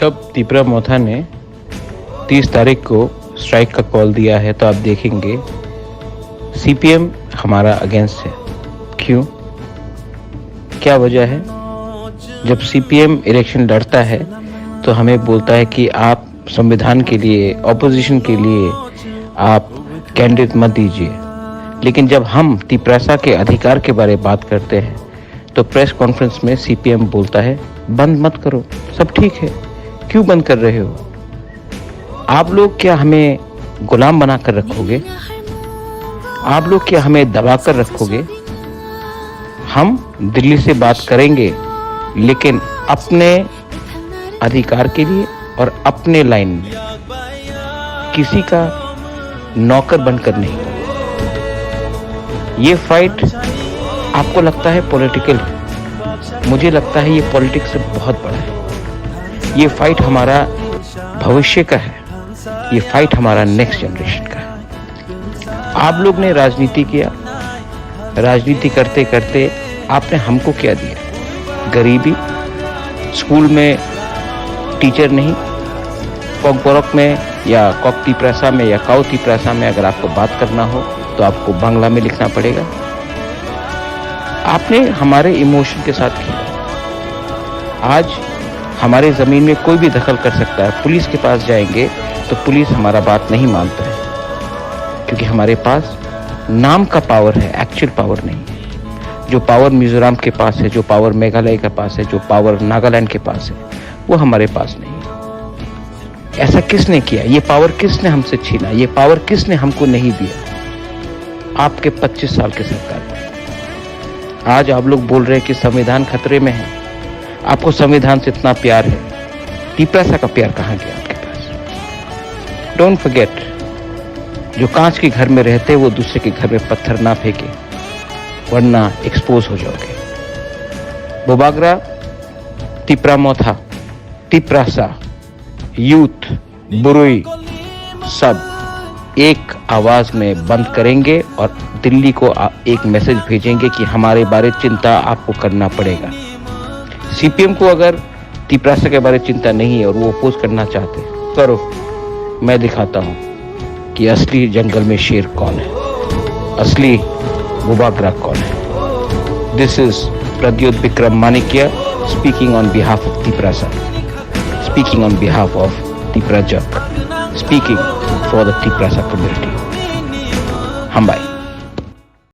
जब तिपरा मोथा ने 30 तारीख को स्ट्राइक का कॉल दिया है तो आप देखेंगे सीपीएम हमारा अगेंस्ट है। क्यों? क्या वजह है? जब सीपीएम इलेक्शन लड़ता है तो हमें बोलता है कि आप संविधान के लिए, ऑपोजिशन के लिए आप कैंडिडेट मत दीजिए, लेकिन जब हम तिपरासा के अधिकार के बारे में बात करते हैं तो प्रेस कॉन्फ्रेंस में सीपीएम बोलता है बंद मत करो, सब ठीक है, क्यों बंद कर रहे हो? आप लोग क्या हमें गुलाम बनाकर रखोगे? आप लोग क्या हमें दबाकर रखोगे? हम दिल्ली से बात करेंगे, लेकिन अपने अधिकार के लिए और अपने लाइन में, किसी का नौकर बनकर नहीं। ये फाइट आपको लगता है पॉलिटिकल है, मुझे लगता है ये पॉलिटिक्स से बहुत बड़ा है। ये फाइट हमारा भविष्य का है, ये फाइट हमारा नेक्स्ट जनरेशन का है। आप लोग ने राजनीति किया, राजनीति करते करते आपने हमको क्या दिया? गरीबी, स्कूल में टीचर नहीं, कॉकबोरक में या कॉक तिपरासा में या काउ तिपरासा में अगर आपको बात करना हो तो आपको बांग्ला में लिखना पड़ेगा। आपने हमारे इमोशन के साथ खेला। आज हमारे ज़मीन में कोई भी दखल कर सकता है। पुलिस के पास जाएंगे तो पुलिस हमारा बात नहीं मानता है, क्योंकि हमारे पास नाम का पावर है, एक्चुअल पावर नहीं है। जो पावर मिजोरम के पास है, जो पावर मेघालय के पास है, जो पावर नागालैंड के पास है, वो हमारे पास नहीं है। ऐसा किसने किया? ये पावर किसने हमसे छीना? ये पावर किसने हमको नहीं दिया? आपके 25 साल के सरकार में। आज आप लोग बोल रहे हैं कि संविधान खतरे में है। आपको संविधान से इतना प्यार है, तिपरासा का प्यार कहाँ गया आपके पास? डोंट फॉरगेट, जो कांच के घर में रहते वो दूसरे के घर में पत्थर ना फेंके, वरना एक्सपोज हो जाओगे। बोबागरा, तिपरा मोथा, तिपरासा, यूथ, बुरुई, सब एक आवाज में बंद करेंगे और दिल्ली को एक मैसेज भेजेंगे कि हमारे बारे चिंता आपको करना पड़ेगा। सीपीएम को अगर तिपरासा के बारे चिंता नहीं है और वो अपोज करना चाहते हैं, करो। मैं दिखाता हूं कि असली जंगल में शेर कौन है, असली बोबागरा कौन है। This is Pradyot Vikram Manikya speaking on behalf of Tiprasa, speaking on behalf of तिपराजक, speaking for the Tiprasa community. Hambai.